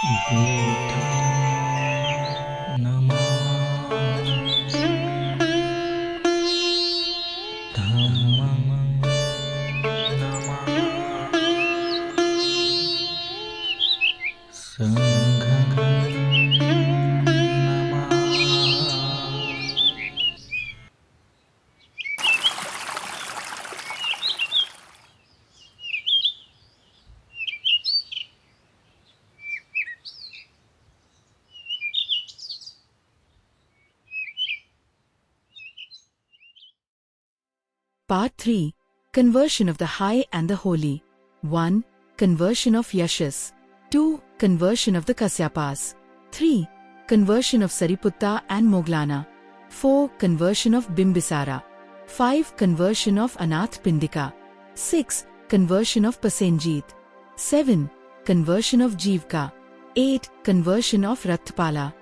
Buddha Nama Dhamma Nama Sangha Nama. Part 3. Conversion of the High and the Holy. 1. Conversion of Yashas. 2. Conversion of the Kassyapas. 3. Conversion of Sariputta and Moggallana. 4. Conversion of Bimbisara. 5. Conversion of Anathapindika. 6. Conversion of Pasenjit. 7. Conversion of Jeevaka. 8. Conversion of Ratthapala.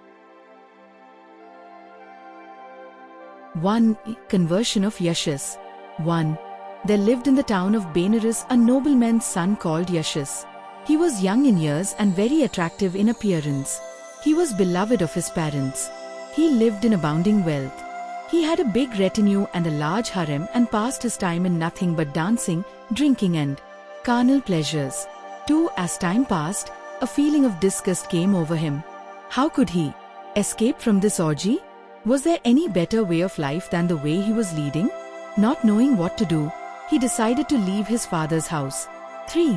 1. Conversion of Yashas. 1. There lived in the town of Bimbisara a nobleman's son called Yashas. He was young in years and very attractive in appearance. He was beloved of his parents. He lived in abounding wealth. He had a big retinue and a large harem and passed his time in nothing but dancing, drinking and carnal pleasures. 2. As time passed, a feeling of disgust came over him. How could he escape from this orgy? Was there any better way of life than the way he was leading? Not knowing what to do, he decided to leave his father's house. 3.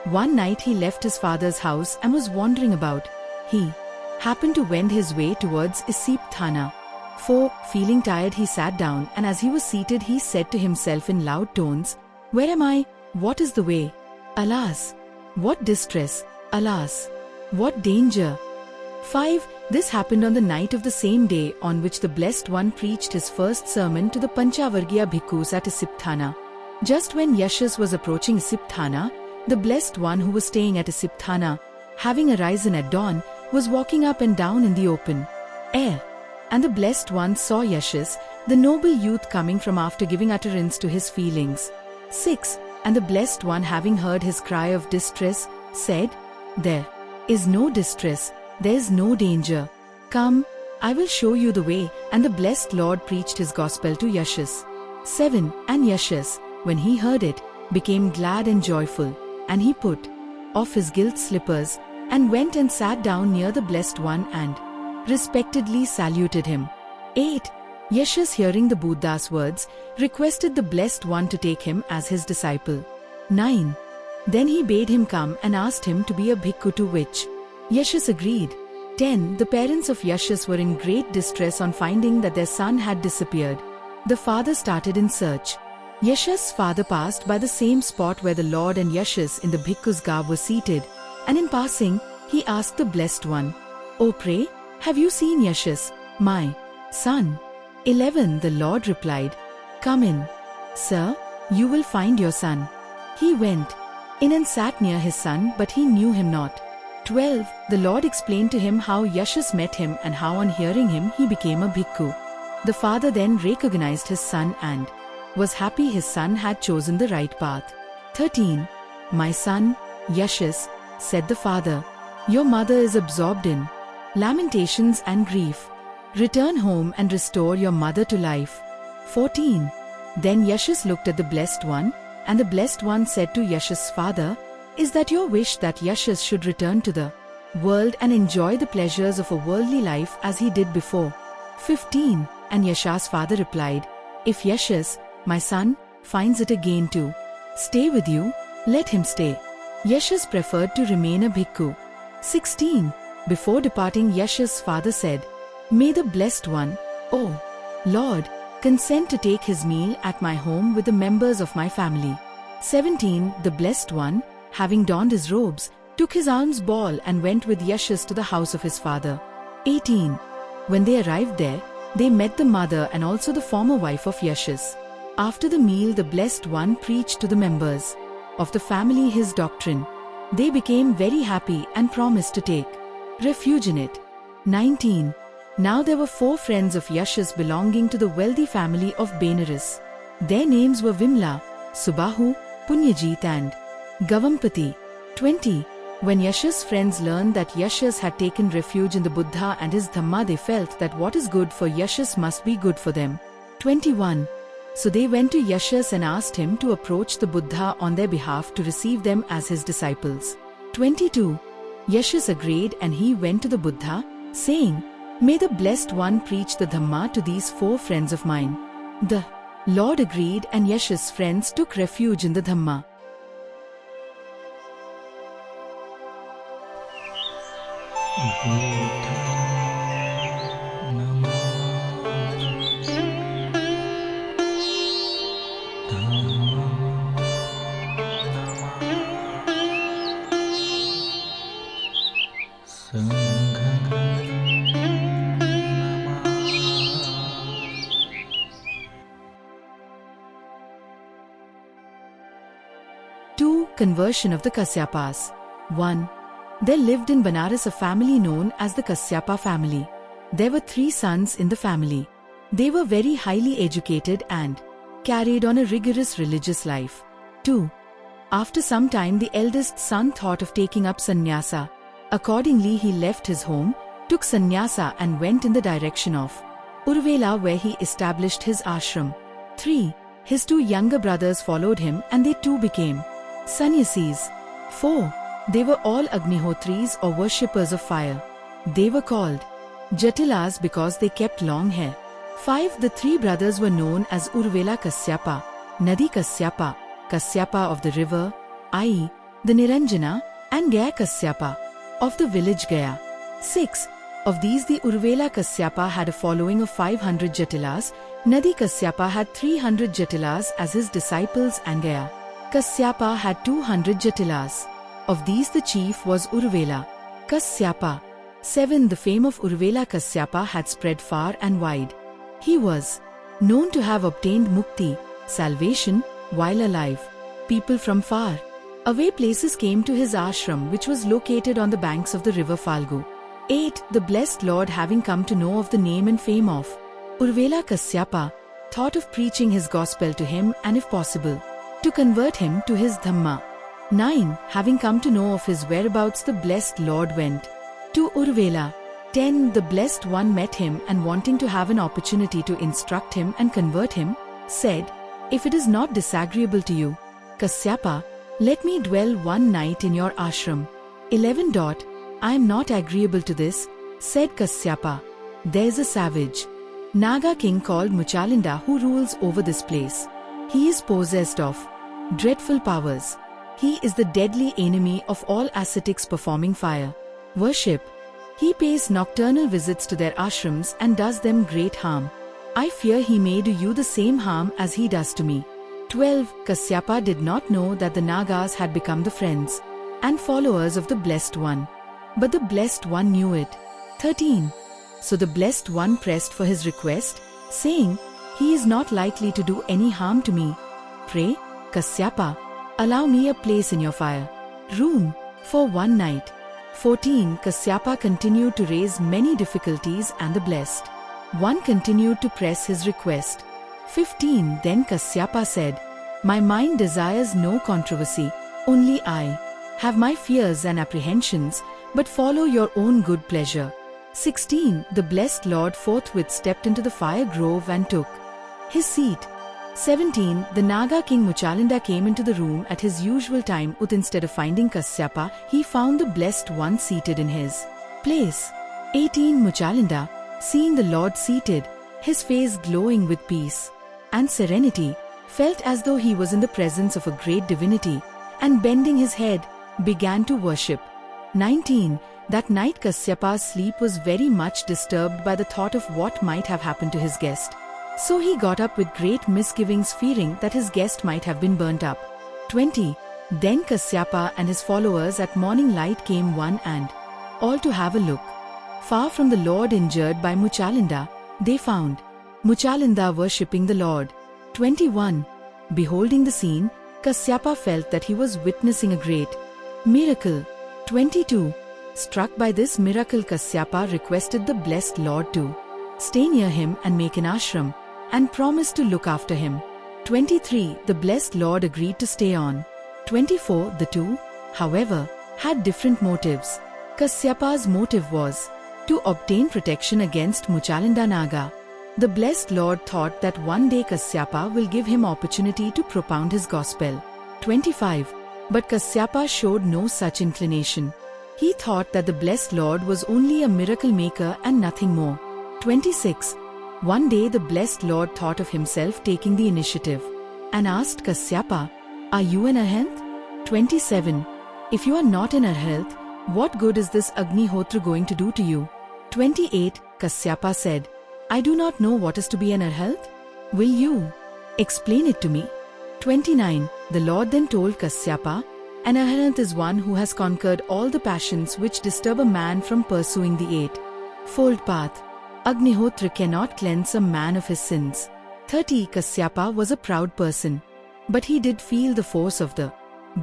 One night he left his father's house and was wandering about. He happened to wend his way towards Thana. 4. Feeling tired he sat down, and as he was seated he said to himself in loud tones, "Where am I? What is the way? Alas! What distress! Alas! What danger!" 5. This happened on the night of the same day on which the Blessed One preached his first sermon to the Panchavargiya bhikkhus at Thana. Just when Yashas was approaching Thana, the Blessed One who was staying at Thana, having arisen at dawn, was walking up and down in the open air. And the Blessed One saw Yashas, the noble youth, coming from after giving utterance to his feelings. 6. And the Blessed One, having heard his cry of distress, said, "There is no distress. There is no danger. Come, I will show you the way." And the blessed Lord preached his gospel to Yashas. 7. And Yashas, when he heard it, became glad and joyful, and he put off his gilt slippers, and went and sat down near the Blessed One and respectedly saluted him. 8. Yashas, hearing the Buddha's words, requested the Blessed One to take him as his disciple. 9. Then he bade him come and asked him to be a bhikkhu, to which Yashas agreed. 10. The parents of Yashas were in great distress on finding that their son had disappeared. The father started in search. Yashas' father passed by the same spot where the Lord and Yashas in the bhikkhu's garb were seated, and in passing, he asked the Blessed One, "Oh, pray, have you seen Yashas, my son?" 11. The Lord replied, "Come in, sir, you will find your son." He went in and sat near his son, but he knew him not. 12. The Lord explained to him how Yashas met him and how on hearing him he became a bhikkhu. The father then recognized his son and was happy his son had chosen the right path. 13. "My son, Yashas," said the father, "your mother is absorbed in lamentations and grief. Return home and restore your mother to life." 14. Then Yashas looked at the Blessed One, and the Blessed One said to Yashas' father, "Is that your wish that Yashas should return to the world and enjoy the pleasures of a worldly life as he did before?" 15. And Yashas' father replied, "If Yashas, my son, finds it again to stay with you, let him stay." Yashas preferred to remain a bhikkhu. 16. Before departing, Yashas' father said, "May the Blessed One, O Lord, consent to take his meal at my home with the members of my family." 17. The Blessed One, having donned his robes, took his alms ball and went with Yashas to the house of his father. 18. When they arrived there, they met the mother and also the former wife of Yashas. After the meal, the Blessed One preached to the members of the family his doctrine. They became very happy and promised to take refuge in it. 19. Now there were 4 friends of Yashas belonging to the wealthy family of Bimbisara. Their names were Vimla, Subahu, Punyajit and Gavampati. 20. When Yashas' friends learned that Yashas had taken refuge in the Buddha and his Dhamma, they felt that what is good for Yashas must be good for them. 21. So they went to Yashas and asked him to approach the Buddha on their behalf to receive them as his disciples. 22. Yashas agreed and he went to the Buddha, saying, "May the Blessed One preach the Dhamma to these 4 friends of mine." The Lord agreed and Yashas' friends took refuge in the Dhamma. Conversion of the Kassyapas. 1. There lived in Banaras a family known as the Kasyapa family. There were 3 sons in the family. They were very highly educated and carried on a rigorous religious life. 2. After some time the eldest son thought of taking up sannyasa. Accordingly he left his home, took sannyasa and went in the direction of Uruvela, where he established his ashram. 3. His 2 younger brothers followed him and they too became sannyasis. 4. They were all Agnihotris or worshippers of fire. They were called Jatilas because they kept long hair. 5. The 3 brothers were known as Uruvela Kasyapa, Nadi Kasyapa, Kasyapa of the river, i.e., the Niranjana, and Gaya Kasyapa, of the village Gaya. 6. Of these the Uruvela Kasyapa had a following of 500 Jatilas, Nadi Kasyapa had 300 Jatilas as his disciples and Gaya Kasyapa had 200 Jatilas. Of these the chief was Uruvela Kasyapa. 7. The fame of Uruvela Kasyapa had spread far and wide. He was known to have obtained mukti, salvation, while alive. People from far away places came to his ashram, which was located on the banks of the river Falgu. 8. The blessed Lord, having come to know of the name and fame of Uruvela Kasyapa, thought of preaching his gospel to him and, if possible, to convert him to his Dhamma. 9. Having come to know of his whereabouts, the blessed Lord went to Uruvela. 10. The Blessed One met him and, wanting to have an opportunity to instruct him and convert him, said, "If it is not disagreeable to you, Kasyapa, let me dwell one night in your ashram." 11. I am not agreeable to this, said Kasyapa. There is a savage Naga king called Muchalinda who rules over this place. He is possessed of dreadful powers. He is the deadly enemy of all ascetics performing fire worship. He pays nocturnal visits to their ashrams and does them great harm. I fear he may do you the same harm as he does to me. 12. Kasyapa did not know that the Nagas had become the friends and followers of the Blessed One. But the Blessed One knew it. 13. So the Blessed One pressed for his request, saying, "He is not likely to do any harm to me. Pray, Kasyapa, allow me a place in your fire room for one night." 14. Kasyapa continued to raise many difficulties and the Blessed One continued to press his request. 15. Then Kasyapa said, "My mind desires no controversy, only I have my fears and apprehensions, but follow your own good pleasure." 16. The blessed Lord forthwith stepped into the fire grove and took his seat. 17. The Naga king Muchalinda came into the room at his usual time, but instead of finding Kasyapa, he found the Blessed One seated in his place. 18. Muchalinda, seeing the Lord seated, his face glowing with peace and serenity, felt as though he was in the presence of a great divinity, and bending his head, began to worship. 19. That night Kasyapa's sleep was very much disturbed by the thought of what might have happened to his guest. So he got up with great misgivings, fearing that his guest might have been burnt up. 20. Then Kasyapa and his followers at morning light came one and all to have a look. Far from the Lord injured by Muchalinda, they found Muchalinda worshipping the Lord. 21. Beholding the scene, Kasyapa felt that he was witnessing a great miracle. 22. Struck by this miracle, Kasyapa requested the blessed Lord to stay near him and make an ashram, and promised to look after him. 23. The blessed Lord agreed to stay on. 24. The two, however, had different motives. Kassyapa's motive was to obtain protection against Muchalinda Naga. The blessed Lord thought that one day Kassyapa will give him opportunity to propound his gospel. 25. But Kasyapa showed no such inclination. He thought that the blessed Lord was only a miracle maker and nothing more. 26. One day the blessed Lord thought of himself taking the initiative and asked Kasyapa, "Are you an arhat?" 27. If you are not an arhat, what good is this Agnihotra going to do to you? 28. Kasyapa said, "I do not know what is to be an arhat. Will you explain it to me?" 29. The Lord then told Kasyapa, "An arhat is one who has conquered all the passions which disturb a man from pursuing the eightfold path. Agnihotra cannot cleanse a man of his sins." 30. Kasyapa was a proud person, but he did feel the force of the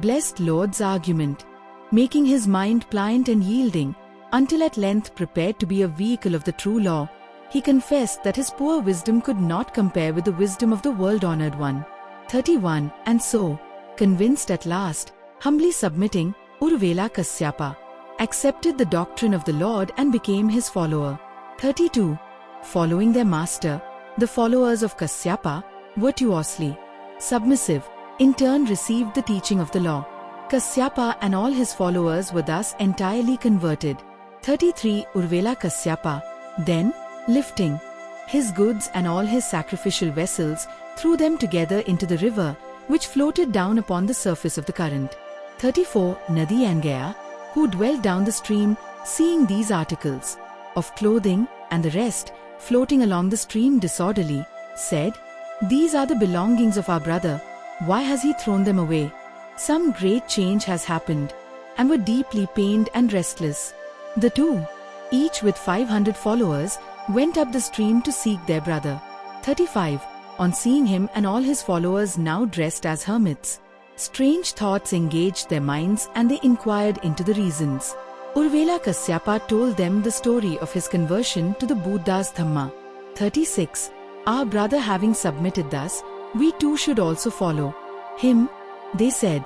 blessed Lord's argument, making his mind pliant and yielding, until at length prepared to be a vehicle of the true law, he confessed that his poor wisdom could not compare with the wisdom of the world-honored one. 31. And so, convinced at last, humbly submitting, Uruvela Kasyapa accepted the doctrine of the Lord and became his follower. 32. Following their master, the followers of Kasyapa, virtuously submissive, in turn received the teaching of the law. Kasyapa and all his followers were thus entirely converted. 33. Uruvela Kasyapa, then, lifting his goods and all his sacrificial vessels, threw them together into the river, which floated down upon the surface of the current. 34. Nadi and Gaya, who dwelt down the stream, seeing these articles of clothing and the rest floating along the stream disorderly, said, "These are the belongings of our brother. Why has he thrown them away?" Some great change has happened, and were deeply pained and restless. The two, each with 500 followers, went up the stream to seek their brother. 35. On seeing him and all his followers now dressed as hermits, strange thoughts engaged their minds and they inquired into the reasons. Uruvela Kasyapa told them the story of his conversion to the Buddha's Dhamma. 36. Our brother having submitted thus, we too should also follow him, they said.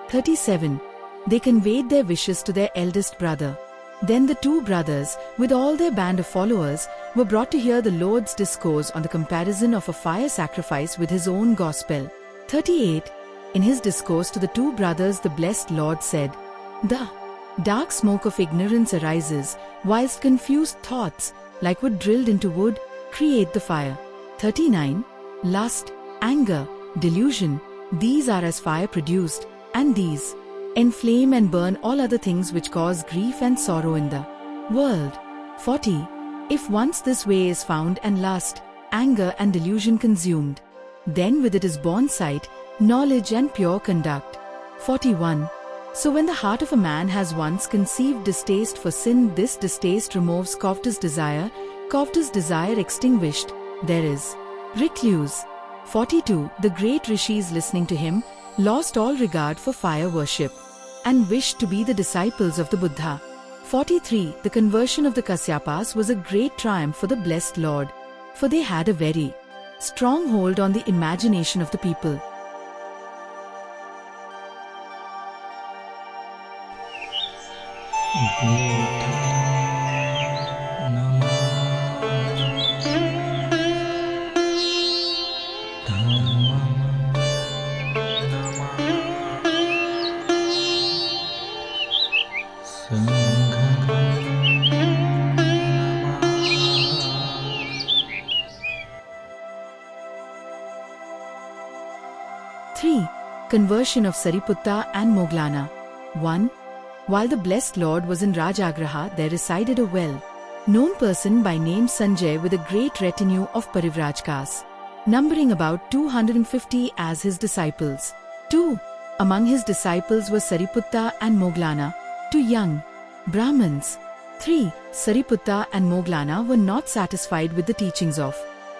37. They conveyed their wishes to their eldest brother. Then the two brothers, with all their band of followers, were brought to hear the Lord's discourse on the comparison of a fire sacrifice with his own gospel. 38. In his discourse to the two brothers the blessed Lord said, "The dark smoke of ignorance arises, whilst confused thoughts, like wood drilled into wood, create the fire." 39. Lust, anger, delusion, these are as fire produced, and these enflame and burn all other things which cause grief and sorrow in the world. 40. If once this way is found and lust, anger and delusion consumed, then with it is born sight, knowledge and pure conduct. 41. So when the heart of a man has once conceived distaste for sin, this distaste removes covetous desire extinguished, there is recluse. 42. The great rishis listening to him lost all regard for fire worship and wished to be the disciples of the Buddha. 43. The conversion of the Kassyapas was a great triumph for the blessed Lord, for they had a very strong hold on the imagination of the people. Conversion of Sariputta and Moggallana. 1. While the blessed Lord was in Rajagraha, there resided a well-known person by name Sanjay with a great retinue of Parivrajkas, numbering about 250 as his disciples. 2. Among his disciples were Sariputta and Moggallana, two young Brahmins. 3. Sariputta and Moggallana were not satisfied with the teachings of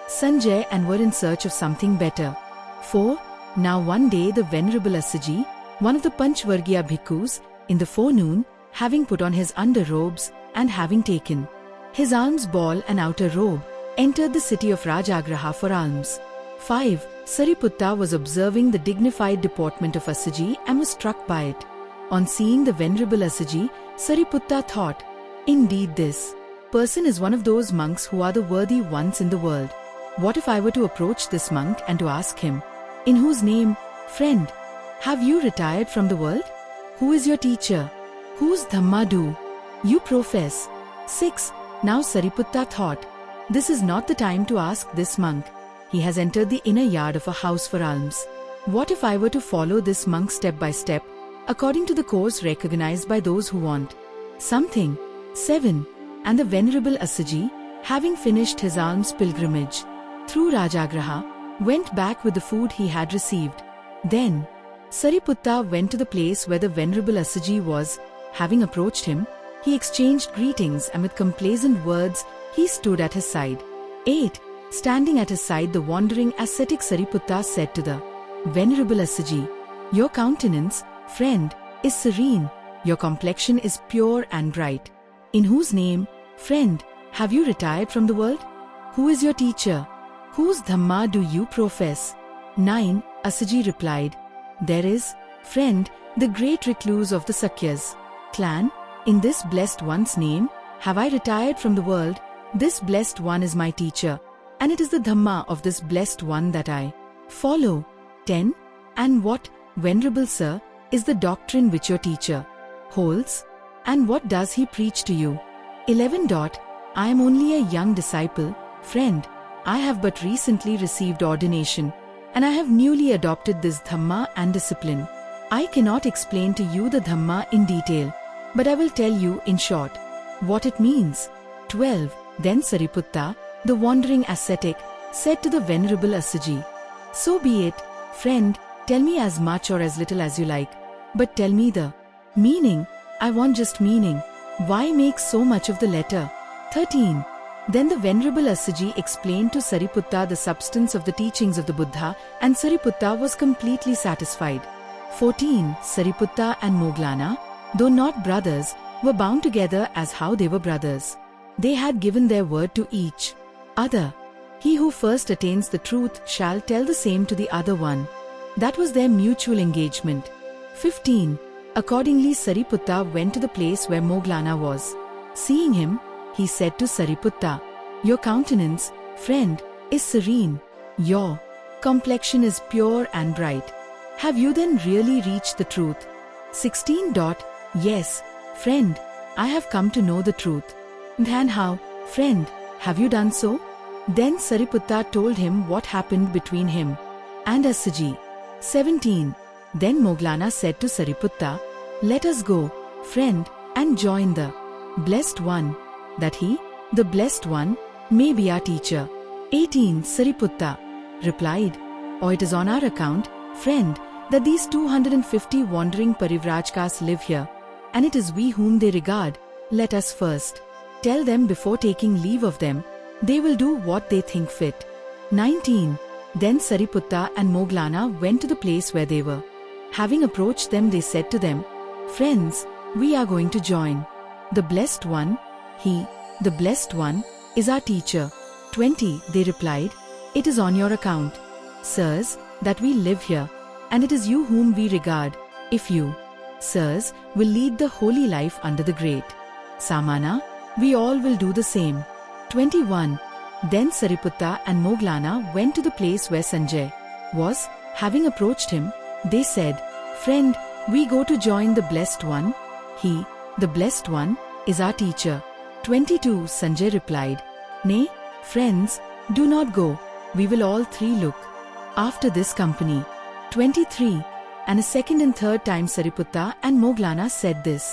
Sanjay and were in search of something better. 4. Now one day the Venerable Assaji, one of the Panchvargiya bhikkhus, in the forenoon, having put on his underrobes, and having taken his alms ball and outer robe, entered the city of Rajagraha for alms. 5. Sariputta was observing the dignified deportment of Assaji and was struck by it. On seeing the Venerable Assaji, Sariputta thought, "Indeed this person is one of those monks who are the worthy ones in the world. What if I were to approach this monk and to ask him, 'In whose name, friend, have you retired from the world? Who is your teacher? Whose Dhamma do you profess?'" 6. Now Sariputta thought, "This is not the time to ask this monk. He has entered the inner yard of a house for alms. What if I were to follow this monk step by step, according to the course recognized by those who want something?" 7. And the Venerable Assaji, having finished his alms pilgrimage through Rajagraha, went back with the food he had received. Then Sariputta went to the place where the Venerable Assaji was. Having approached him, he exchanged greetings and with complacent words he stood at his side. 8. Standing at his side, the wandering ascetic Sariputta said to the Venerable Assaji, "Your countenance, friend, is serene, your complexion is pure and bright. In whose name, friend, have you retired from the world? Who is your teacher? Whose Dhamma do you profess?" 9. Assaji replied, "There is, friend, the great recluse of the Sakyas clan. In this blessed one's name have I retired from the world. This blessed one is my teacher, and it is the Dhamma of this blessed one that I follow." 10. And what, Venerable Sir, is the doctrine which your teacher holds? And what does he preach to you? 11. I am only a young disciple, friend. I have but recently received ordination, and I have newly adopted this Dhamma and discipline. I cannot explain to you the Dhamma in detail, but I will tell you in short what it means. 12. Then Sariputta, the wandering ascetic, said to the Venerable Assaji, "So be it, friend, tell me as much or as little as you like, but tell me the meaning. I want just meaning. Why make so much of the letter?" 13. Then the Venerable Assaji explained to Sariputta the substance of the teachings of the Buddha, and Sariputta was completely satisfied. 14. Sariputta and Moggallana, though not brothers, were bound together as how they were brothers. They had given their word to each other. He who first attains the truth shall tell the same to the other one. That was their mutual engagement. 15. Accordingly Sariputta went to the place where Moggallana was. Seeing him, he said to Sariputta, "Your countenance, friend, is serene. Your complexion is pure and bright. Have you then really reached the truth?" 16. Yes, friend, I have come to know the truth. "And how, friend, have you done so?" Then Sariputta told him what happened between him and Assaji. 17. Then Moggallana said to Sariputta, "Let us go, friend, and join the Blessed One, that he, the Blessed One, may be our teacher." 18. Sariputta replied, "Oh, it is on our account, friend, that these 250 wandering Parivrajkas live here, and it is we whom they regard. Let us first tell them before taking leave of them. They will do what they think fit." 19. Then Sariputta and Moggallana went to the place where they were. Having approached them, they said to them, "Friends, we are going to join the Blessed One. He, the Blessed One, is our teacher." 20. They replied, "It is on your account, sirs, that we live here, and it is you whom we regard. If you, sirs, will lead the holy life under the great Samana, we all will do the same." 21. Then Sariputta and Moggallana went to the place where Sanjay was. Having approached him, they said, "Friend, we go to join the Blessed One. He, the Blessed One, is our teacher." 22. Sanjay replied, "Nay, friends, do not go. We will all three look after this company." 23. And a second and third time Sariputta and Moggallana said this,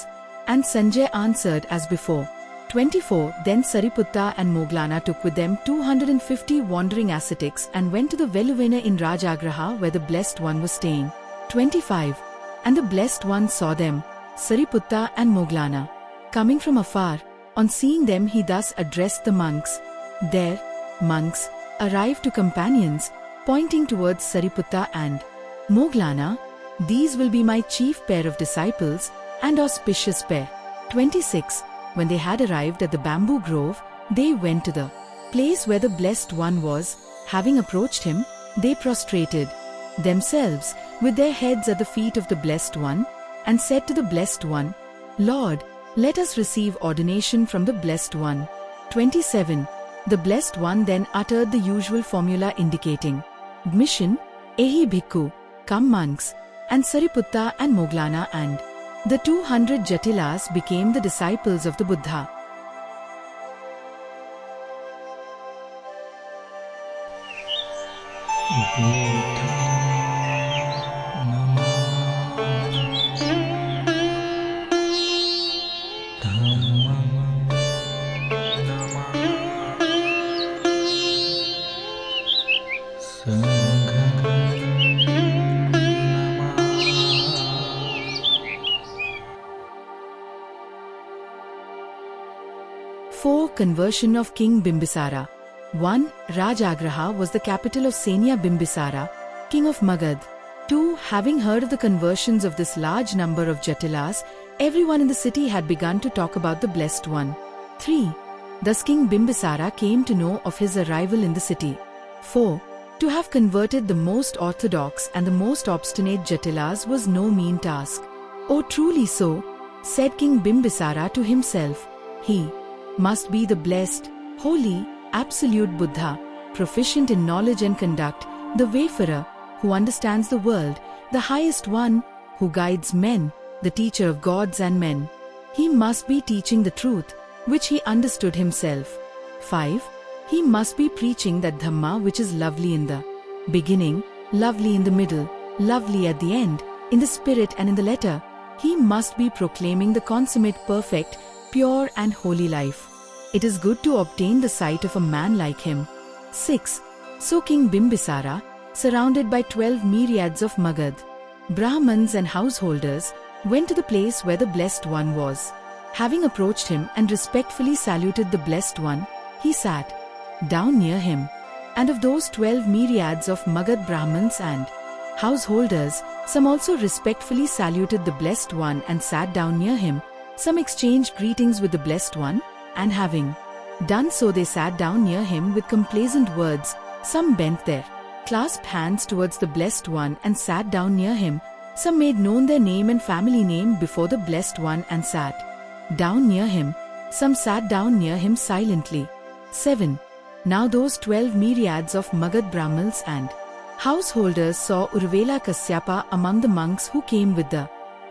and Sanjay answered as before. 24. Then Sariputta and Moggallana took with them 250 wandering ascetics and went to the Veluvena in Rajagraha where the Blessed One was staying. 25. And the Blessed One saw them, Sariputta and Moggallana, coming from afar. On seeing them he thus addressed the monks. There, monks, arrived two companions, pointing towards Sariputta and Moggallana. "These will be my chief pair of disciples, and auspicious pair." 26. When they had arrived at the bamboo grove, they went to the place where the Blessed One was. Having approached him, they prostrated themselves with their heads at the feet of the Blessed One, and said to the Blessed One, Lord, let us receive ordination from the Blessed One. 27. The Blessed One then uttered the usual formula indicating admission, Ehi Bhikkhu, come monks, and Sariputta and Moggallana and the 200 Jatilas became the disciples of the Buddha. Conversion of King Bimbisara. 1. Rajagraha was the capital of Senia Bimbisara, king of Magad. 2. Having heard of the conversions of this large number of Jatilas, everyone in the city had begun to talk about the Blessed One. 3. Thus King Bimbisara came to know of his arrival in the city. 4. To have converted the most orthodox and the most obstinate Jatilas was no mean task. Oh, truly so, said King Bimbisara to himself. He must be the blessed, holy, absolute Buddha, proficient in knowledge and conduct, the wayfarer, who understands the world, the highest one, who guides men, the teacher of gods and men. He must be teaching the truth, which he understood himself. 5. He must be preaching that Dhamma which is lovely in the beginning, lovely in the middle, lovely at the end, in the spirit and in the letter. He must be proclaiming the consummate perfect, pure and holy life. It is good to obtain the sight of a man like him. 6. So King Bimbisara, surrounded by 12 myriads of Magad, Brahmins and householders, went to the place where the Blessed One was. Having approached him and respectfully saluted the Blessed One, he sat down near him. And of those 12 myriads of Magad Brahmins and householders, some also respectfully saluted the Blessed One and sat down near him. Some exchanged greetings with the Blessed One, and having done so they sat down near him with complacent words. Some bent their clasped hands towards the Blessed One and sat down near him. Some made known their name and family name before the Blessed One and sat down near him. Some sat down near him silently. 7. Now those 12 myriads of Magad Brahmins and householders saw Urvela Kassyapas among the monks who came with the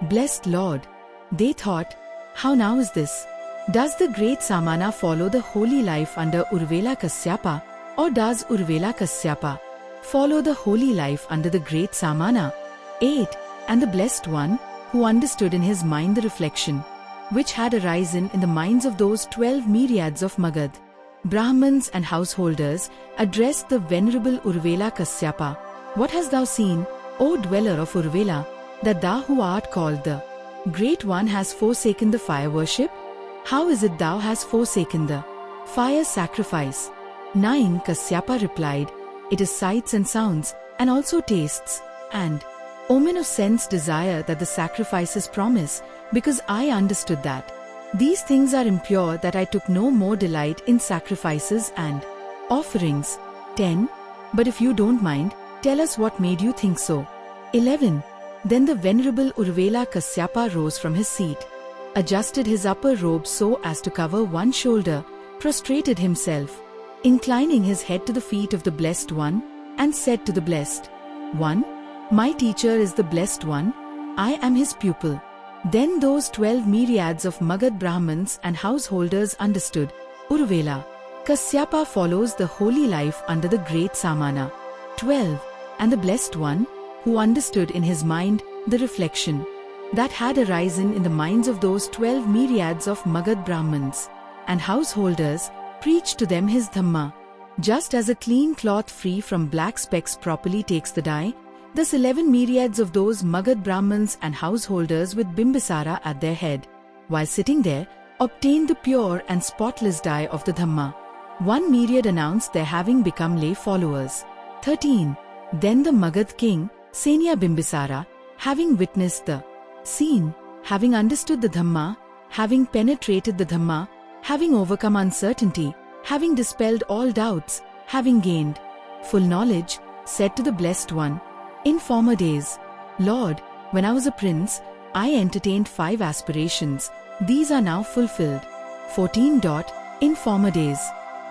Blessed Lord. They thought, how now is this? Does the great Samana follow the holy life under Urvela Kassyapas, or does Urvela Kassyapas follow the holy life under the great Samana? 8. And the Blessed One, who understood in his mind the reflection which had arisen in the minds of those 12 myriads of Magad Brahmins and householders, addressed the venerable Urvela Kassyapas. What hast thou seen, O dweller of Urvela, that thou who art called the Great One has forsaken the fire worship? How is it thou hast forsaken the fire sacrifice? 9. Kassyapas replied, it is sights and sounds, and also tastes, and omen of sense desire that the sacrifices promise, because I understood that these things are impure, that I took no more delight in sacrifices and offerings. 10. But if you don't mind, tell us what made you think so. 11. Then the venerable Urvela Kassyapas rose from his seat, adjusted his upper robe so as to cover one shoulder, prostrated himself, inclining his head to the feet of the Blessed One, and said to the Blessed One, my teacher is the Blessed One, I am his pupil. Then those 12 myriads of Magad Brahmins and householders understood, Urvela Kassyapas follows the holy life under the great Samana. 12. And the Blessed One, who understood in his mind the reflection that had arisen in the minds of those 12 myriads of Magad Brahmins and householders, preached to them his Dhamma. Just as a clean cloth free from black specks properly takes the dye, thus 11 myriads of those Magad Brahmins and householders with Bimbisara at their head, while sitting there, obtained the pure and spotless dye of the Dhamma. 1 myriad announced their having become lay followers. 13. Then the Magad king, Senia Bimbisara, having witnessed the scene, having understood the Dhamma, having penetrated the Dhamma, having overcome uncertainty, having dispelled all doubts, having gained full knowledge, said to the Blessed One, in former days, Lord, when I was a prince, I entertained 5 aspirations. These are now fulfilled. 14. In former days,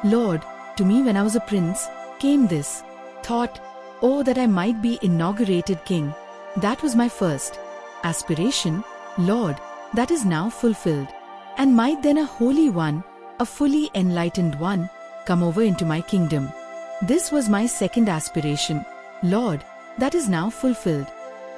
Lord, to me when I was a prince, came this thought, oh that I might be inaugurated king. That was my first aspiration, Lord, that is now fulfilled. And might then a holy one, a fully enlightened one, come over into my kingdom. This was my second aspiration, Lord, that is now fulfilled.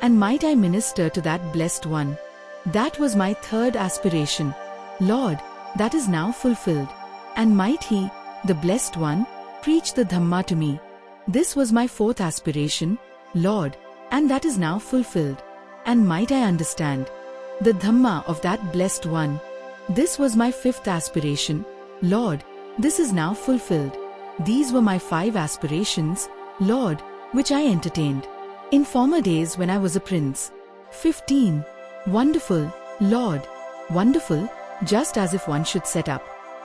And might I minister to that blessed one. That was my third aspiration, Lord, that is now fulfilled. And might he, the blessed one, preach the Dhamma to me. This was my fourth aspiration, Lord, and that is now fulfilled. And might I understand the Dhamma of that blessed one. This was my fifth aspiration, Lord, this is now fulfilled. These were my 5 aspirations, Lord, which I entertained in former days when I was a prince. 15. Wonderful, Lord, wonderful, just as if one should set up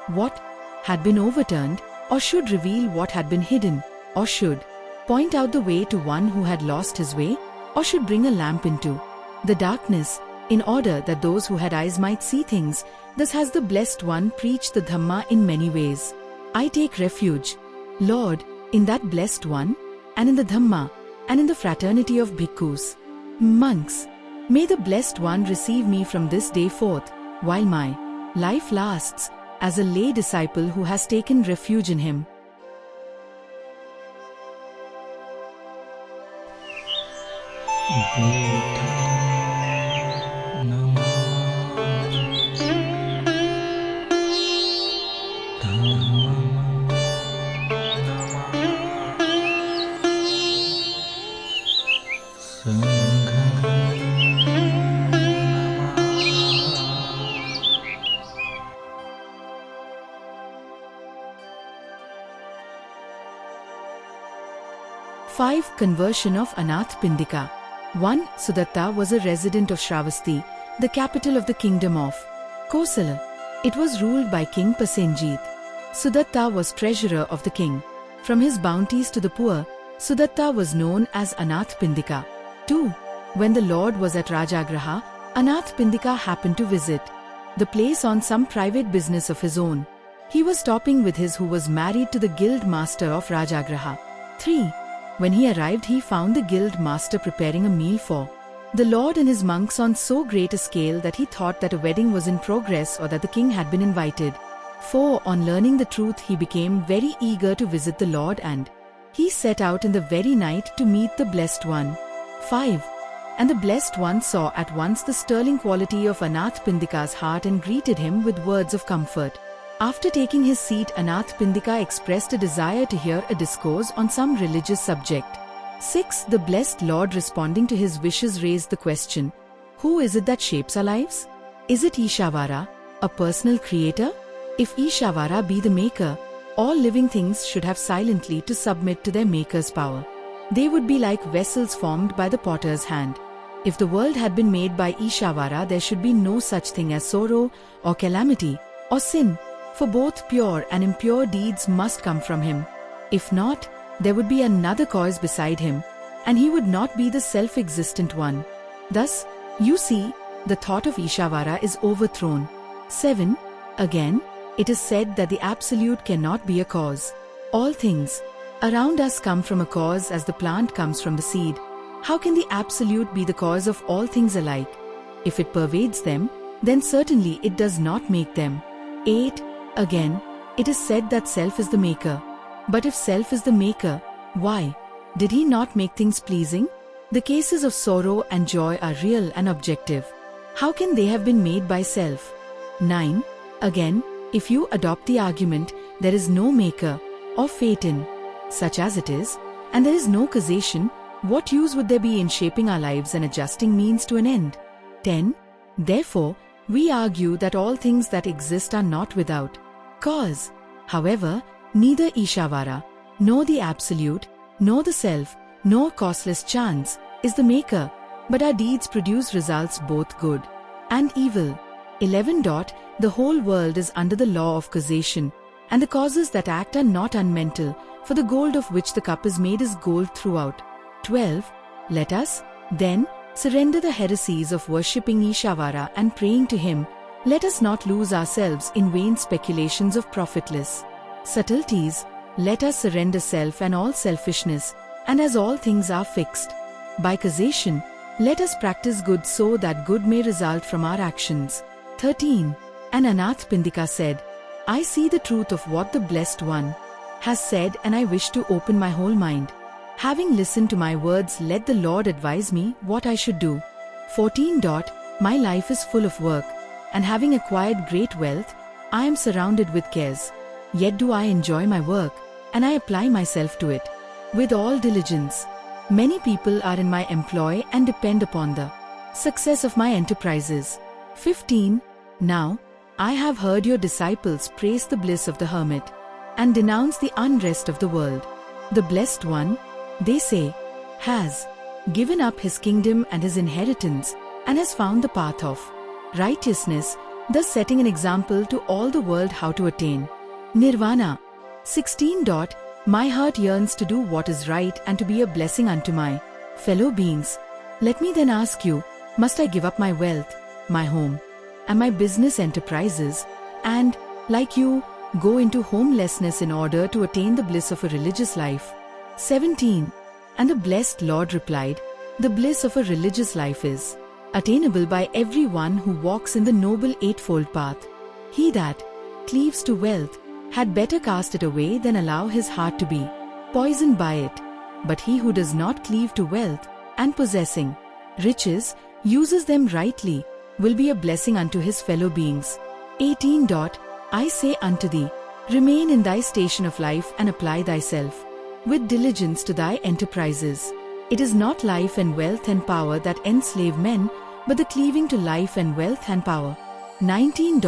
what had been overturned, or should reveal what had been hidden, or should point out the way to one who had lost his way, or should bring a lamp into the darkness, in order that those who had eyes might see things. Thus has the Blessed One preached the Dhamma in many ways. I take refuge, Lord, in that Blessed One, and in the Dhamma, and in the fraternity of bhikkhus, monks. May the Blessed One receive me from this day forth, while my life lasts, as a lay disciple who has taken refuge in him. Five. Conversion of Anathapindika. 1. Sudatta was a resident of Shravasti, the capital of the kingdom of Kosala. It was ruled by King Pasenjit. Sudatta was treasurer of the king. From his bounties to the poor, Sudatta was known as Anathapindika. 2. When the Lord was at Rajagraha, Anathapindika happened to visit the place on some private business of his own. He was stopping with his who was married to the guild master of Rajagraha. 3. When he arrived, he found the guild master preparing a meal for the Lord and his monks on so great a scale that he thought that a wedding was in progress or that the king had been invited. 4. On learning the truth, he became very eager to visit the Lord, and he set out in the very night to meet the Blessed One. 5. And the Blessed One saw at once the sterling quality of Anathapindika's heart and greeted him with words of comfort. After taking his seat, Anathapindika expressed a desire to hear a discourse on some religious subject. 6. The Blessed Lord, responding to his wishes, raised the question, who is it that shapes our lives? Is it Ishvara, a personal creator? If Ishvara be the maker, all living things should have silently to submit to their maker's power. They would be like vessels formed by the potter's hand. If the world had been made by Ishvara, there should be no such thing as sorrow, or calamity, or sin. For both pure and impure deeds must come from him. If not, there would be another cause beside him, and he would not be the self-existent one. Thus, you see, the thought of Ishvara is overthrown. 7. Again, it is said that the Absolute cannot be a cause. All things around us come from a cause as the plant comes from the seed. How can the Absolute be the cause of all things alike? If it pervades them, then certainly it does not make them. 8. Again, it is said that self is the maker. But if self is the maker, why did he not make things pleasing? The cases of sorrow and joy are real and objective. How can they have been made by self? 9. Again, if you adopt the argument, there is no maker or fate in such as it is, and there is no causation, what use would there be in shaping our lives and adjusting means to an end? 10. Therefore, we argue that all things that exist are not without cause. However, neither Ishvara, nor the Absolute, nor the Self, nor causeless chance is the maker, but our deeds produce results both good and evil. 11. The whole world is under the law of causation, and the causes that act are not unmental, for the gold of which the cup is made is gold throughout. 12. Let us, then, Surrender the heresies of worshipping Ishvara and praying to him. Let us not lose ourselves in vain speculations of profitless subtleties. Let us surrender self and all selfishness, and as all things are fixed by causation, let us practice good so that good may result from our actions. 13. And Anathapindika said, I see the truth of what the Blessed One has said, and I wish to open my whole mind. Having listened to my words, let the Lord advise me what I should do. 14. My life is full of work, and having acquired great wealth, I am surrounded with cares. Yet do I enjoy my work, and I apply myself to it with all diligence. Many people are in my employ and depend upon the success of my enterprises. 15. Now, I have heard your disciples praise the bliss of the hermit and denounce the unrest of the world. The Blessed One, they say, has given up his kingdom and his inheritance and has found the path of righteousness, thus setting an example to all the world how to attain nirvana. 16. My heart yearns to do what is right and to be a blessing unto my fellow beings. Let me then ask you, must I give up my wealth, my home, and my business enterprises, and, like you, go into homelessness in order to attain the bliss of a religious life? 17. And the blessed Lord replied, the bliss of a religious life is attainable by everyone who walks in the noble eightfold path. He that cleaves to wealth had better cast it away than allow his heart to be poisoned by it. But he who does not cleave to wealth, and possessing riches, uses them rightly, will be a blessing unto his fellow beings. 18. I say unto thee, remain in thy station of life and apply thyself with diligence to thy enterprises. It is not life and wealth and power that enslave men, but the cleaving to life and wealth and power. 19.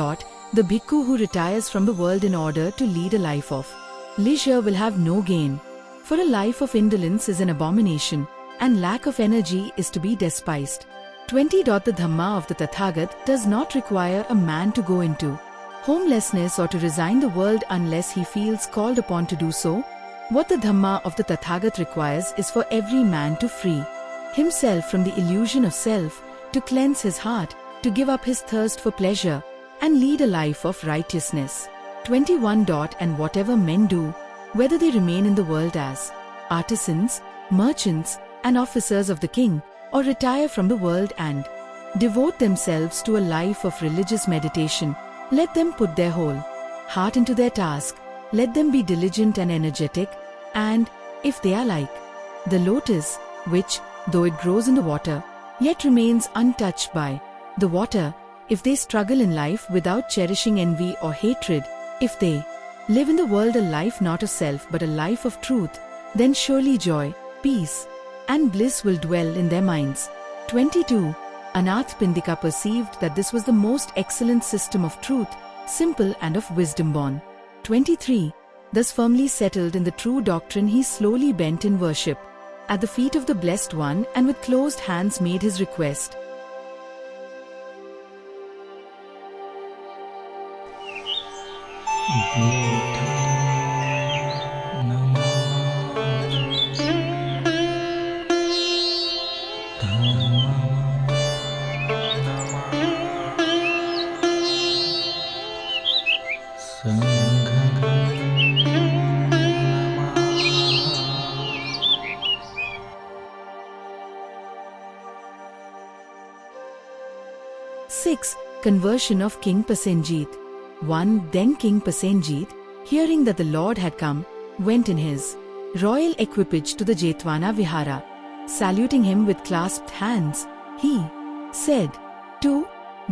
The bhikkhu who retires from the world in order to lead a life of leisure will have no gain. For a life of indolence is an abomination, and lack of energy is to be despised. 20. The Dhamma of the Tathagat does not require a man to go into homelessness or to resign the world unless he feels called upon to do so. What the Dhamma of the Tathagat requires is for every man to free himself from the illusion of self, to cleanse his heart, to give up his thirst for pleasure, and lead a life of righteousness. 21. And whatever men do, whether they remain in the world as artisans, merchants, and officers of the king, or retire from the world and devote themselves to a life of religious meditation, let them put their whole heart into their task, let them be diligent and energetic, and, if they are like the lotus, which, though it grows in the water, yet remains untouched by the water, if they struggle in life without cherishing envy or hatred, if they live in the world a life not of self but a life of truth, then surely joy, peace, and bliss will dwell in their minds. 22. Anathapindika perceived that this was the most excellent system of truth, simple and of wisdom born. 23. Thus firmly settled in the true doctrine, he slowly bent in worship at the feet of the Blessed One and with closed hands made his request. Six. Conversion of King Pasenjit. 1. Then King Pasenjit, hearing that the Lord had come, went in his royal equipage to the Jetwana Vihara. Saluting him with clasped hands, he said, 2.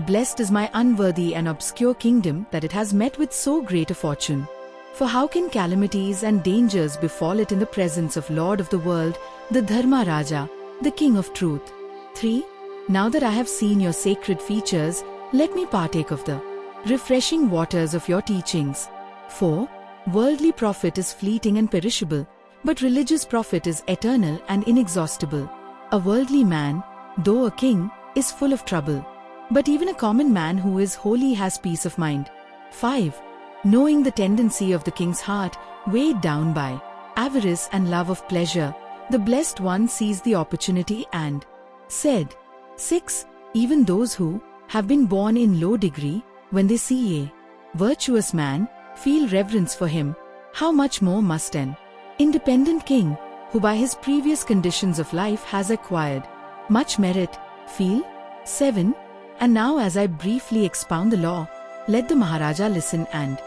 Blessed is my unworthy and obscure kingdom that it has met with so great a fortune. For how can calamities and dangers befall it in the presence of Lord of the world, the Dharma Raja, the King of Truth? 3. Now that I have seen your sacred features, let me partake of the refreshing waters of your teachings. 4. Worldly profit is fleeting and perishable, but religious profit is eternal and inexhaustible. A worldly man, though a king, is full of trouble, but even a common man who is holy has peace of mind. 5. Knowing the tendency of the king's heart, weighed down by avarice and love of pleasure, the Blessed One seized the opportunity and said, 6. Even those who have been born in low degree, when they see a virtuous man, feel reverence for him, how much more must an independent king, who by his previous conditions of life has acquired much merit, feel? 7. And now as I briefly expound the law, let the Maharaja listen and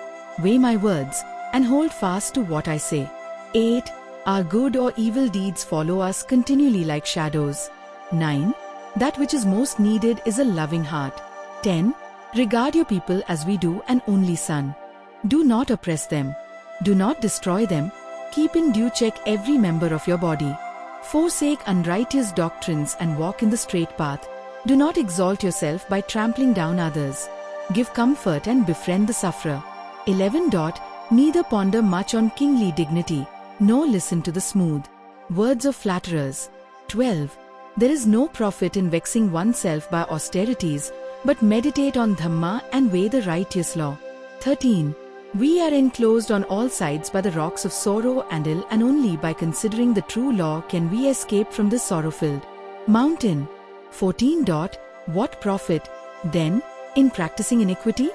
weigh my words, and hold fast to what I say. 8. Our good or evil deeds follow us continually like shadows. 9. That which is most needed is a loving heart. 10. Regard your people as we do an only son. Do not oppress them. Do not destroy them. Keep in due check every member of your body. Forsake unrighteous doctrines and walk in the straight path. Do not exalt yourself by trampling down others. Give comfort and befriend the sufferer. 11. Neither ponder much on kingly dignity, nor listen to the smooth words of flatterers. 12. There is no profit in vexing oneself by austerities, but meditate on Dhamma and weigh the righteous law. 13. We are enclosed on all sides by the rocks of sorrow and ill, and only by considering the true law can we escape from this sorrow-filled mountain. 14. What profit, then, in practicing iniquity?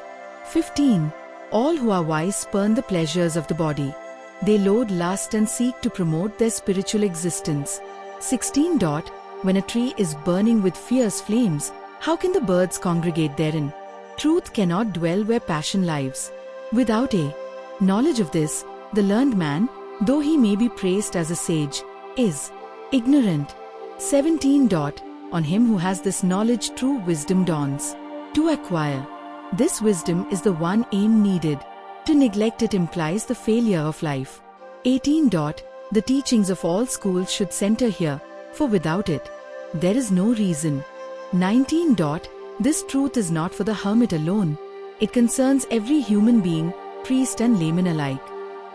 15. All who are wise spurn the pleasures of the body. They loathe lust and seek to promote their spiritual existence. 16. When a tree is burning with fierce flames, how can the birds congregate therein? Truth cannot dwell where passion lives. Without a knowledge of this, the learned man, though he may be praised as a sage, is ignorant. 17. On him who has this knowledge true wisdom dawns. To acquire this wisdom is the one aim needed. To neglect it implies the failure of life. 18. The teachings of all schools should center here, for without it, there is no reason. 19. This truth is not for the hermit alone. It concerns every human being, priest and layman alike.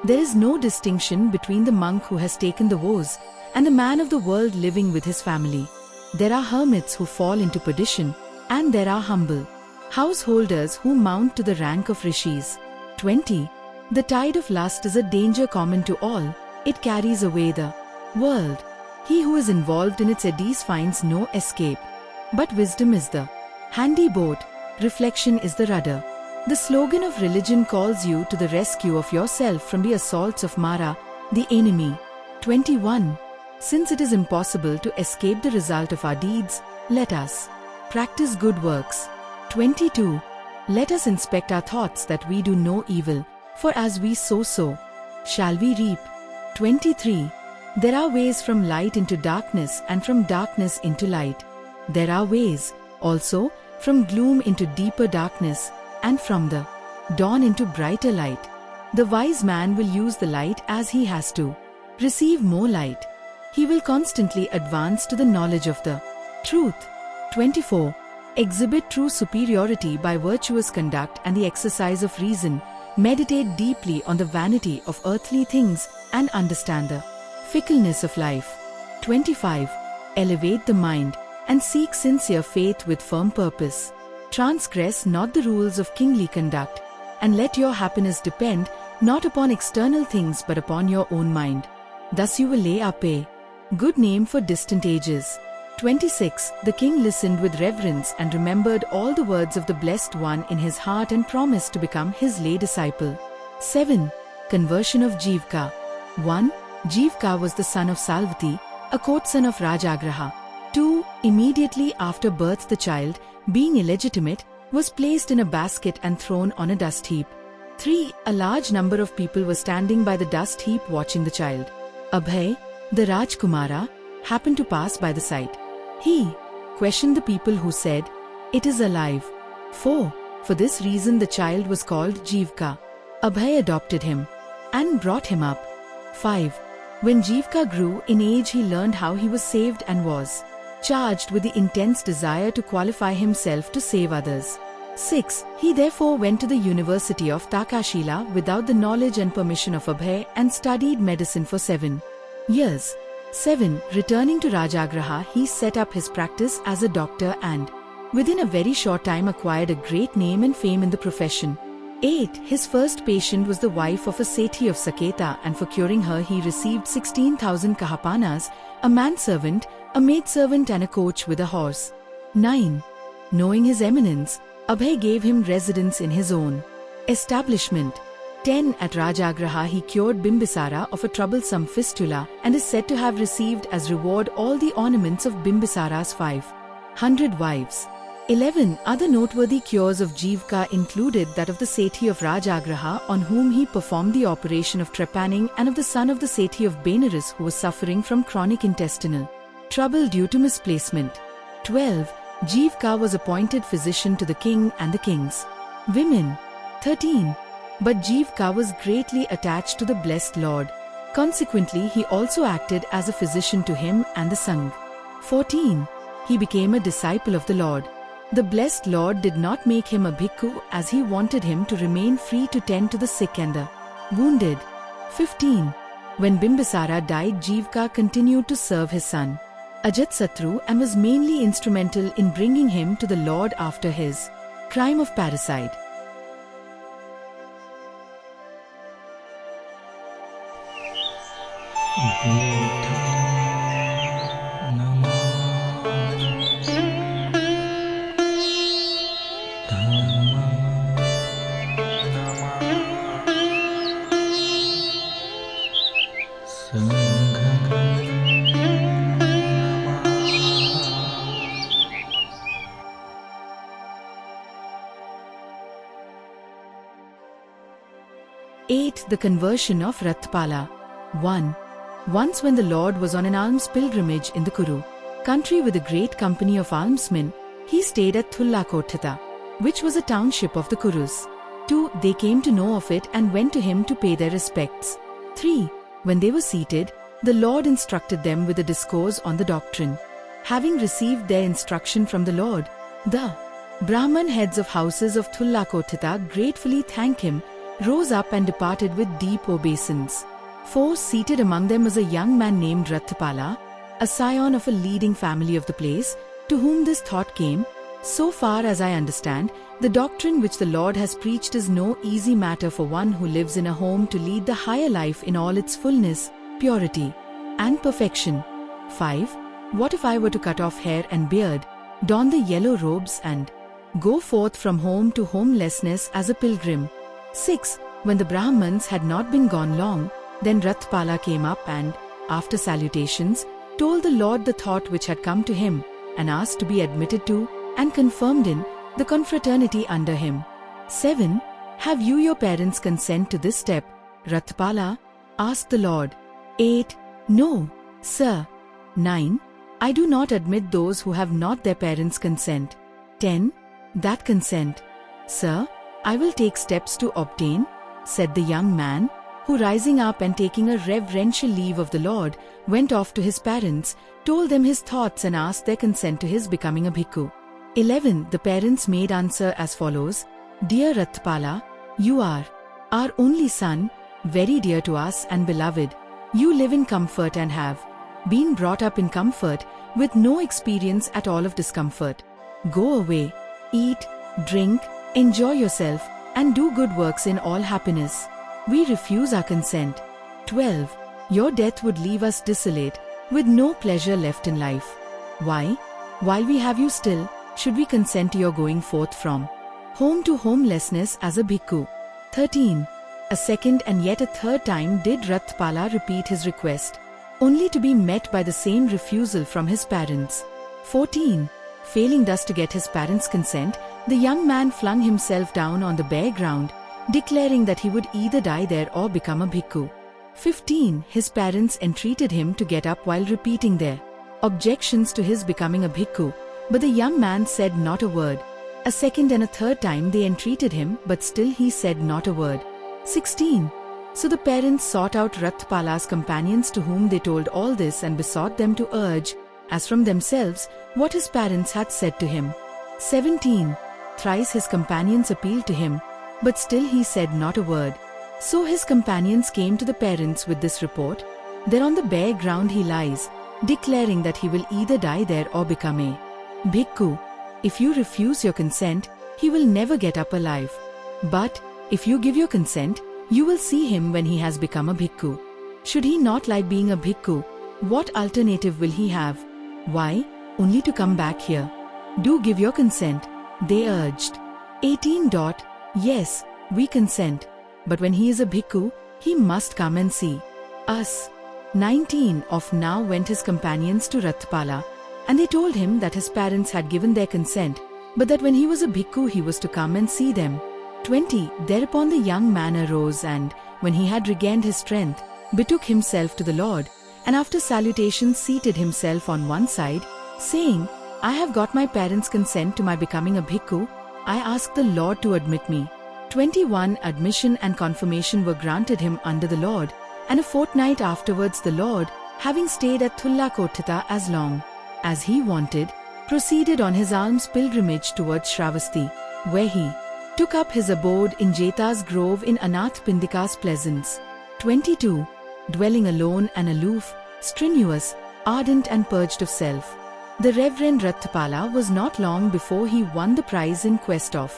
There is no distinction between the monk who has taken the vows and the man of the world living with his family. There are hermits who fall into perdition, and there are humble householders who mount to the rank of rishis. 20. The tide of lust is a danger common to all. It carries away the world. He who is involved in its eddies finds no escape. But wisdom is the handy boat, reflection is the rudder. The slogan of religion calls you to the rescue of yourself from the assaults of Mara, the enemy. 21. Since it is impossible to escape the result of our deeds, let us practice good works. 22. Let us inspect our thoughts that we do no evil, for as we sow, so shall we reap. 23. There are ways from light into darkness and from darkness into light. There are ways, also, from gloom into deeper darkness, and from the dawn into brighter light. The wise man will use the light as he has to receive more light. He will constantly advance to the knowledge of the truth. 24. Exhibit true superiority by virtuous conduct and the exercise of reason. Meditate deeply on the vanity of earthly things and understand the fickleness of life. 25. Elevate the mind and seek sincere faith with firm purpose. Transgress not the rules of kingly conduct, and let your happiness depend not upon external things but upon your own mind. Thus you will lay up a good name for distant ages. 26. The king listened with reverence and remembered all the words of the Blessed One in his heart and promised to become his lay disciple. 7. Conversion of Jeevaka. 1. Jeevaka was the son of Salvati, a court son of Rajagraha. 2. Immediately after birth the child, being illegitimate, was placed in a basket and thrown on a dust heap. 3. A large number of people were standing by the dust heap watching the child. Abhay, the Rajkumara, happened to pass by the site. He questioned the people who said, "It is alive." 4. For this reason the child was called Jeevaka. Abhay adopted him and brought him up. 5. When Jeevaka grew in age he learned how he was saved and was charged with the intense desire to qualify himself to save others. 6. He therefore went to the University of Takashila without the knowledge and permission of Abhay and studied medicine for 7 years. 7. Returning to Rajagraha, he set up his practice as a doctor and, within a very short time, acquired a great name and fame in the profession. 8. His first patient was the wife of a Sethi of Saketa, and for curing her he received 16,000 kahapanas, a manservant, a maidservant and a coach with a horse. 9. Knowing his eminence, Abhay gave him residence in his own establishment. 10. At Rajagraha he cured Bimbisara of a troublesome fistula and is said to have received as reward all the ornaments of Bimbisara's 500 wives. 11. Other noteworthy cures of Jeevaka included that of the Sethi of Rajagraha, on whom he performed the operation of trepanning, and of the son of the Sethi of Benares, who was suffering from chronic intestinal trouble due to misplacement. 12. Jeevaka was appointed physician to the king and the king's women. 13. But Jeevaka was greatly attached to the blessed Lord. Consequently, he also acted as a physician to him and the Sangh. 14. He became a disciple of the Lord. The blessed Lord did not make him a bhikkhu, as he wanted him to remain free to tend to the sick and the wounded. 15. When Bimbisara died, Jeevaka continued to serve his son Ajatasatru and was mainly instrumental in bringing him to the Lord after his crime of parricide. Eight. The conversion of Ratthapala. 1. Once when the Lord was on an alms pilgrimage in the Kuru country with a great company of almsmen, he stayed at Thullakotthita, which was a township of the Kurus. 2. They came to know of it and went to him to pay their respects. 3. When they were seated, the Lord instructed them with a discourse on the doctrine. Having received their instruction from the Lord, the Brahman heads of houses of Thullakotthita gratefully thanked him, rose up and departed with deep obeisance. 4. Seated among them was a young man named Ratthapala, a scion of a leading family of the place, to whom this thought came: so far as I understand, the doctrine which the Lord has preached is no easy matter for one who lives in a home to lead the higher life in all its fullness, purity, and perfection. 5. What if I were to cut off hair and beard, don the yellow robes and go forth from home to homelessness as a pilgrim? 6. When the Brahmans had not been gone long, then Ratthapala came up and, after salutations, told the Lord the thought which had come to him, and asked to be admitted to, and confirmed in, the confraternity under him. 7. Have you your parents' consent to this step, Ratthapala? Asked the Lord. 8. No, sir. 9. I do not admit those who have not their parents' consent. 10. That consent, sir, I will take steps to obtain, said the young man, who rising up and taking a reverential leave of the Lord, went off to his parents, told them his thoughts and asked their consent to his becoming a bhikkhu. 11. The parents made answer as follows: Dear Ratthapala, you are our only son, very dear to us and beloved. You live in comfort and have been brought up in comfort, with no experience at all of discomfort. Go away, eat, drink, enjoy yourself, and do good works in all happiness. We refuse our consent. 12. Your death would leave us desolate, with no pleasure left in life. Why, while we have you still, should we consent to your going forth from home to homelessness as a bhikkhu? 13. A second and yet a third time did Ratthapala repeat his request, only to be met by the same refusal from his parents. 14. Failing thus to get his parents' consent, the young man flung himself down on the bare ground, declaring that he would either die there or become a bhikkhu. 15. His parents entreated him to get up while repeating their objections to his becoming a bhikkhu, but the young man said not a word. A second and a third time they entreated him, but still he said not a word. 16. So the parents sought out Ratthapala's companions, to whom they told all this and besought them to urge, as from themselves, what his parents had said to him. 17. Thrice his companions appealed to him, but still he said not a word. So his companions came to the parents with this report: there on the bare ground he lies, declaring that he will either die there or become a bhikkhu. If you refuse your consent, he will never get up alive. But, if you give your consent, you will see him when he has become a bhikkhu. Should he not like being a bhikkhu, what alternative will he have? Why, only to come back here. Do give your consent, they urged. 18. Yes, we consent. But when he is a bhikkhu, he must come and see us. 19. Of now went his companions to Ratthapala, and they told him that his parents had given their consent, but that when he was a bhikkhu he was to come and see them. 20. Thereupon the young man arose and, when he had regained his strength, betook himself to the Lord, and after salutation seated himself on one side, saying, I have got my parents' consent to my becoming a bhikkhu. I ask the Lord to admit me. 21. Admission and confirmation were granted him under the Lord, and a fortnight afterwards the Lord, having stayed at Thullakotthita as long as he wanted, proceeded on his alms pilgrimage towards Shravasti, where he took up his abode in Jeta's grove in Anathapindika's pleasance. 22. Dwelling alone and aloof, strenuous, ardent and purged of self, the Reverend Ratthapala was not long before he won the prize in quest of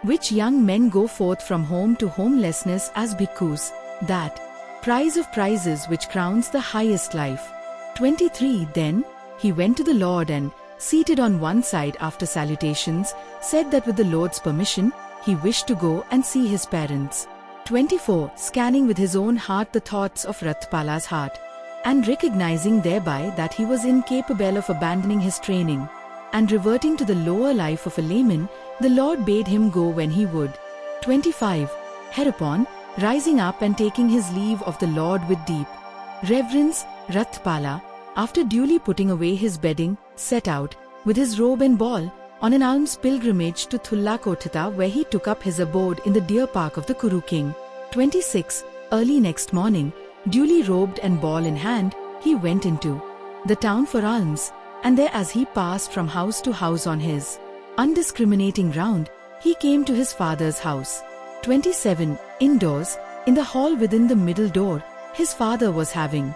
which young men go forth from home to homelessness as bhikkhus, that prize of prizes which crowns the highest life. 23. Then he went to the Lord and, seated on one side after salutations, said that with the Lord's permission, he wished to go and see his parents. 24. Scanning with his own heart the thoughts of Ratthapala's heart, and recognizing thereby that he was incapable of abandoning his training, and reverting to the lower life of a layman, the Lord bade him go when he would. 25. Hereupon, rising up and taking his leave of the Lord with deep reverence, Ratthapala, after duly putting away his bedding, set out, with his robe and ball, on an alms pilgrimage to Thullakotthita, where he took up his abode in the deer park of the Kuru king. 26. Early next morning, duly robed and ball in hand, he went into the town for alms, and there as he passed from house to house on his undiscriminating round, he came to his father's house. 27. Indoors, in the hall within the middle door, his father was having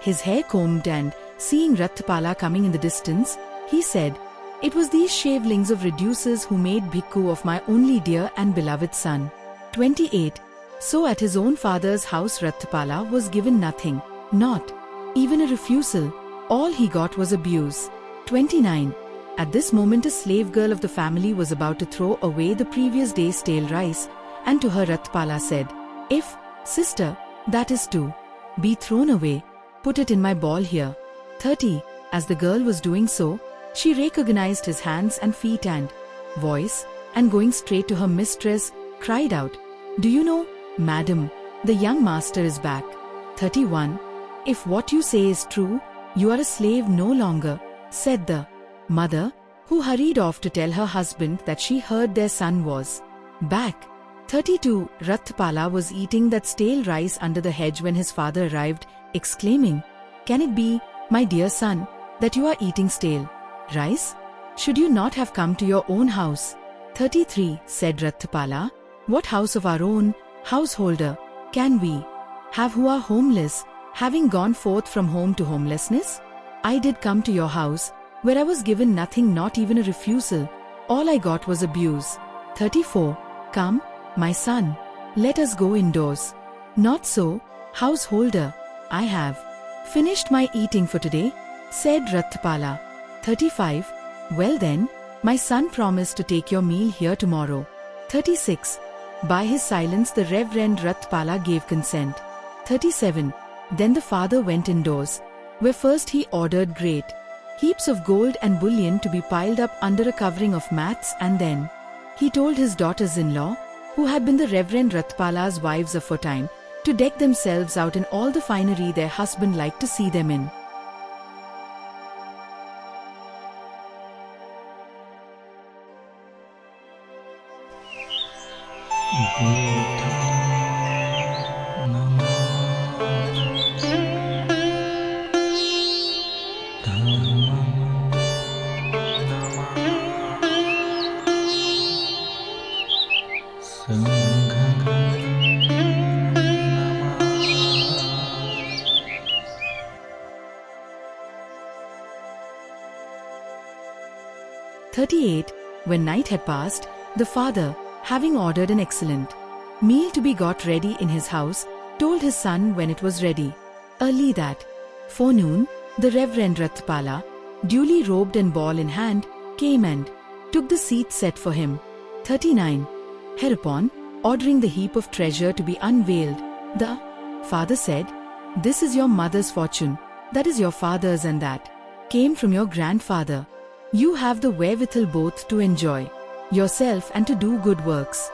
his hair combed and, seeing Ratthapala coming in the distance, he said, It was these shavelings of reducers who made bhikkhu of my only dear and beloved son. 28. So at his own father's house Ratthapala was given nothing, not even a refusal. All he got was abuse. 29. At this moment a slave girl of the family was about to throw away the previous day's stale rice, and to her Ratthapala said, If, sister, that is to be thrown away, put it in my ball here. 30. As the girl was doing so, she recognized his hands and feet and voice, and going straight to her mistress, cried out, Do you know, madam, the young master is back. 31. If what you say is true, you are a slave no longer, said the mother, who hurried off to tell her husband that she heard their son was back. 32. Ratthapala was eating that stale rice under the hedge when his father arrived, exclaiming, Can it be, my dear son, that you are eating stale rice? Should you not have come to your own house? 33. Said Ratthapala, What house of our own, householder, can we have who are homeless, having gone forth from home to homelessness? I did come to your house, where I was given nothing, not even a refusal. All I got was abuse. 34. Come, my son, let us go indoors. Not so, householder, I have finished my eating for today, said Ratthapala. 35. Well then, my son promised to take your meal here tomorrow. 36. By his silence the Reverend Ratthapala gave consent. 37. Then the father went indoors, where first he ordered great heaps of gold and bullion to be piled up under a covering of mats, and then he told his daughters-in-law, who had been the Reverend Ratthapala's wives aforetime, to deck themselves out in all the finery their husband liked to see them in. Dhamma. 38. When night had passed, the father, having ordered an excellent meal to be got ready in his house, told his son when it was ready. Early that forenoon, the Reverend Ratthapala, duly robed and ball in hand, came and took the seat set for him. 39. Hereupon, ordering the heap of treasure to be unveiled, the father said, "This is your mother's fortune, that is your father's, and that came from your grandfather. You have the wherewithal both to enjoy yourself and to do good works."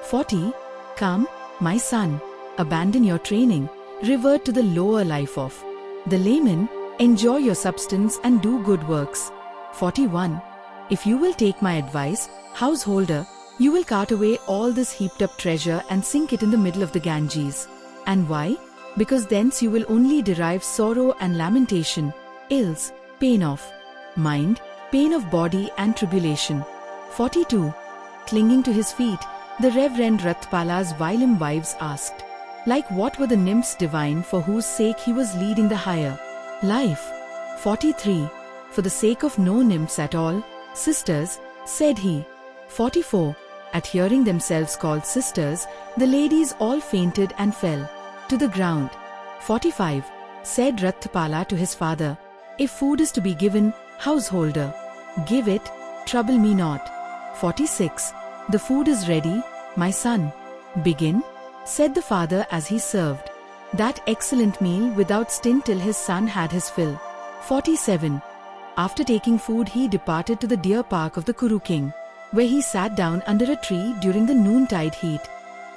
40. Come, my son, abandon your training, revert to the lower life of the layman, enjoy your substance and do good works. 41. If you will take my advice, householder, you will cart away all this heaped up treasure and sink it in the middle of the Ganges. And why? Because thence you will only derive sorrow and lamentation, ills, pain of mind, pain of body and tribulation. 42. Clinging to his feet, the Reverend Ratthapala's whilom wives asked, like what were the nymphs divine for whose sake he was leading the higher life? 43. For the sake of no nymphs at all, sisters, said he. 44. At hearing themselves called sisters, the ladies all fainted and fell to the ground. 45. Said Ratthapala to his father, "If food is to be given, householder, give it, trouble me not." 46. The food is ready, my son. Begin, said the father as he served that excellent meal without stint till his son had his fill. 47. After taking food he departed to the deer park of the Kuru king, where he sat down under a tree during the noontide heat.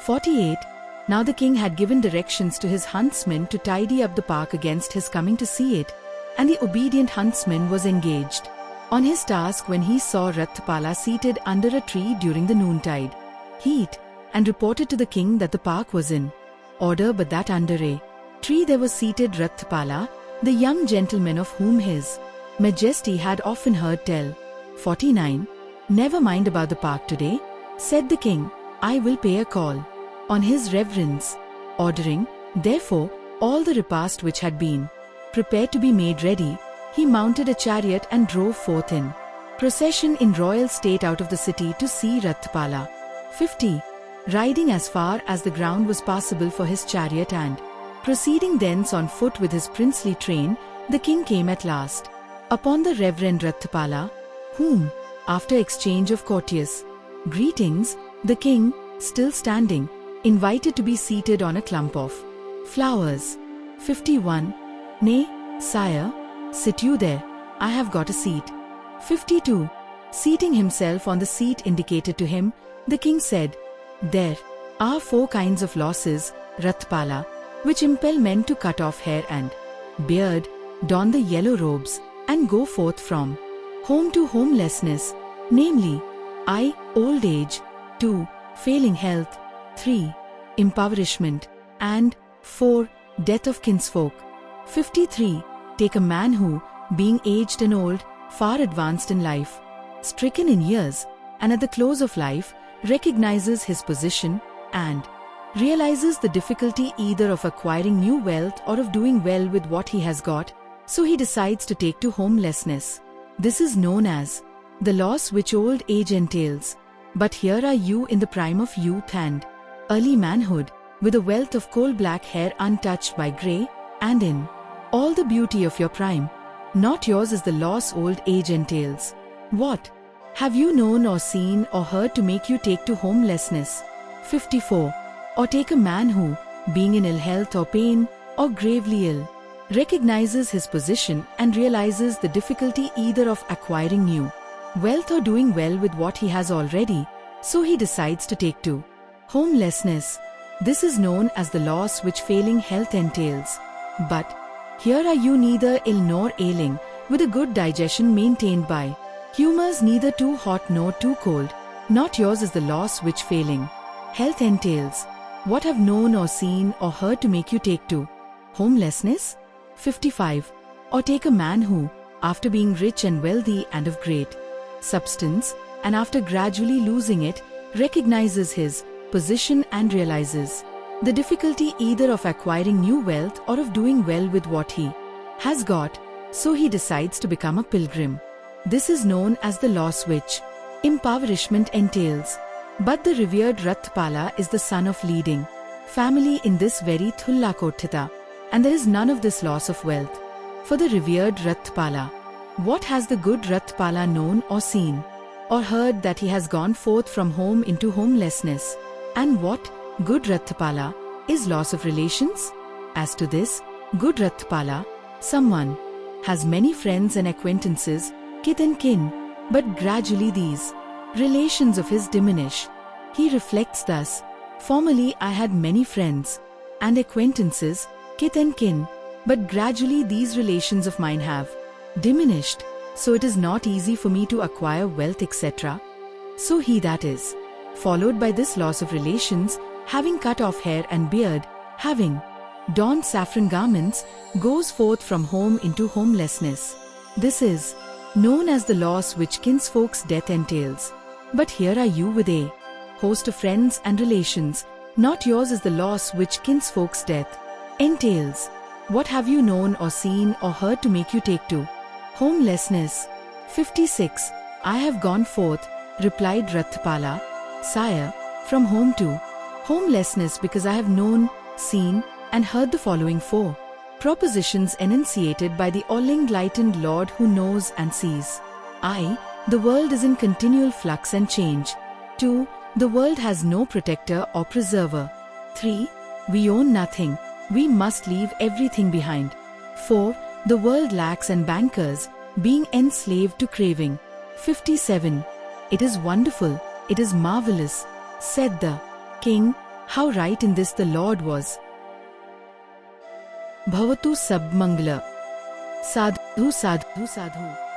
48. Now the king had given directions to his huntsmen to tidy up the park against his coming to see it, and the obedient huntsman was engaged on his task when he saw Ratthapala seated under a tree during the noontide heat, and reported to the king that the park was in order, but that under a tree there was seated Ratthapala, the young gentleman of whom his Majesty had often heard tell. 49. Never mind about the park today, said the king, I will pay a call on his reverence. Ordering, therefore, all the repast which had been prepared to be made ready, he mounted a chariot and drove forth in procession in royal state out of the city to see Ratthapala. 50. Riding as far as the ground was passable for his chariot and proceeding thence on foot with his princely train, the king came at last upon the Reverend Ratthapala, whom, after exchange of courteous greetings, the king, still standing, invited to be seated on a clump of flowers. 51. Nay, sire, sit you there, I have got a seat. 52. Seating himself on the seat indicated to him, the king said, There are 4 kinds of losses, Ratthapala, which impel men to cut off hair and beard, don the yellow robes, and go forth from home to homelessness, namely, I. Old age, 2. Failing health, 3. Impoverishment, and 4. Death of kinsfolk. 53. Take a man who, being aged and old, far advanced in life, stricken in years, and at the close of life, recognizes his position, and realizes the difficulty either of acquiring new wealth or of doing well with what he has got, so he decides to take to homelessness. This is known as the loss which old age entails. But here are you in the prime of youth and early manhood, with a wealth of coal-black hair untouched by grey, and in all the beauty of your prime. Not yours is the loss old age entails. What have you known or seen or heard to make you take to homelessness? 54. Or take a man who, being in ill health or pain, or gravely ill, recognizes his position and realizes the difficulty either of acquiring new wealth or doing well with what he has already, so he decides to take to homelessness. This is known as the loss which failing health entails. But here are you neither ill nor ailing, with a good digestion maintained by humors neither too hot nor too cold. Not yours is the loss which failing health entails. What have known or seen or heard to make you take to homelessness? 55. Or take a man who, after being rich and wealthy and of great substance, and after gradually losing it, recognizes his position and realizes the difficulty either of acquiring new wealth or of doing well with what he has got, so he decides to become a pilgrim. This is known as the loss which impoverishment entails. But the revered Ratthapala is the son of leading family in this very Thullakotthita, and there is none of this loss of wealth. For the revered Ratthapala What has the good Ratthapala known or seen, or heard that he has gone forth from home into homelessness? And what, good Ratthapala, is loss of relations? As to this, good Ratthapala, someone has many friends and acquaintances, kith and kin, but gradually these relations of his diminish. He reflects thus: formerly I had many friends and acquaintances, kith and kin, but gradually these relations of mine have diminished, so it is not easy for me to acquire wealth, etc. So he that is followed by this loss of relations, having cut off hair and beard, having donned saffron garments, goes forth from home into homelessness. This is known as the loss which kinsfolk's death entails. But here are you with a host of friends and relations, not yours is the loss which kinsfolk's death entails. What have you known or seen or heard to make you take to homelessness? 56. I have gone forth, replied Ratthapala, sire, from home to homelessness because I have known, seen, and heard the following 4 propositions enunciated by the all-enlightened Lord who knows and sees. I, the world is in continual flux and change. 2. The world has no protector or preserver. 3. We own nothing, we must leave everything behind. 4. The world lacks and bankers, being enslaved to craving. 57. It is wonderful, it is marvelous, said the king. How right in this the Lord was. Bhavatu Sabmangala. Sadhu, sadhu, sadhu.